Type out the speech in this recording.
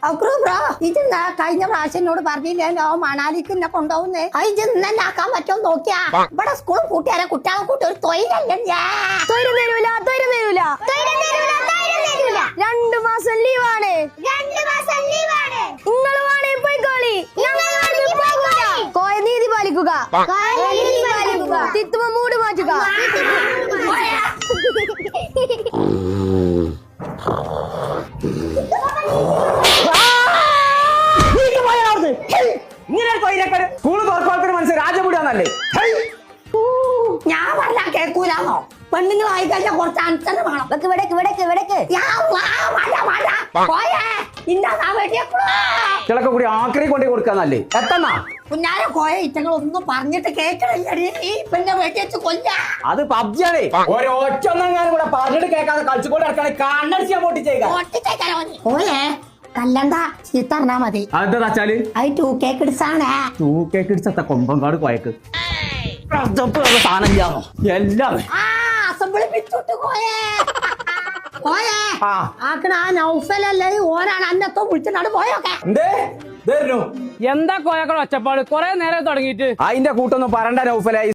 bro ഇതെന്താ കഴിഞ്ഞ പ്രാവശ്യം എന്നോട് പറഞ്ഞില്ലല്ലോ മണാലിക്ക് എന്നെ കൊണ്ടുപോകുന്നേ ഇത് ഇന്നെ ആക്കാൻ പറ്റുമോ നോക്കിയാ ഇവിടെ സ്കൂൾ കൂട്ടിയാരെ കുട്ടികളെ കൂട്ടി ഒരു തൊഴിലല്ലേ തരൂല 2 മാസം ലീവാണ് നിങ്ങൾ വേണേ പോയിക്കോളി കോയ നീതി പാലിക്കുക തിത്തുമ മൂട് മാറ്റുക സ്കൂള് തുറക്കോളത്തിന് മനസ്സിൽ രാജപുടിയാന്നല്ലേ ഞാൻ പറഞ്ഞാ കേൾക്കൂലാന്നോ പെണ്ണുങ്ങൾ ആയി കഴിഞ്ഞാൽ കുറച്ച് അനുസരണം വേണം ചിലക്കെ കൂടി ആക്രി കൊണ്ടേ കൊടുക്കാന്നല്ലേ എത്തന്നാ കുഞ്ഞാരെ കോയ ഇറ്റങ്ങൾ ഒന്നും പറഞ്ഞിട്ട് കേൾക്കണില്ലടി ഈ പെണ്ണെ വെട്ടിച്ച് കൊല്ല അത് പബ്ജിയാണേ ഒരൊറ്റൊന്നെങ്ങാനും കൂടെ പറഞ്ഞിട്ട് കേൾക്കാതെ കളിച്ചുകൊണ്ട് നടക്കാണ് കണ്ണടിച്ച് ഞാൻ പൊട്ടിച്ചേക്കാം ഓലെ കല്ലണ്ട ചീത്ത പറഞ്ഞാ മതി അതെന്താ വെച്ചാല് അത് 2K കിഡ്സാണ് 2K കിഡ്സത്തെ കൊമ്പങ്കാട് കോയക്ക് സാധനം എല്ലാം അസംബ്ലി പിടിച്ചോട്ട് കോയേ ആക്കണ ആ നൗഫലല്ലേ ഓനാണ് അന്നത്തോ വിളിച്ചിട്ടാണ് പോയൊക്കെ എന്തേ എന്താ കോയക്കള ഒച്ചപ്പാട് കൊറേ നേരം തുടങ്ങിയിട്ട് അതിന്റെ കൂട്ടൊന്നും പറയണ്ട നൗഫലായി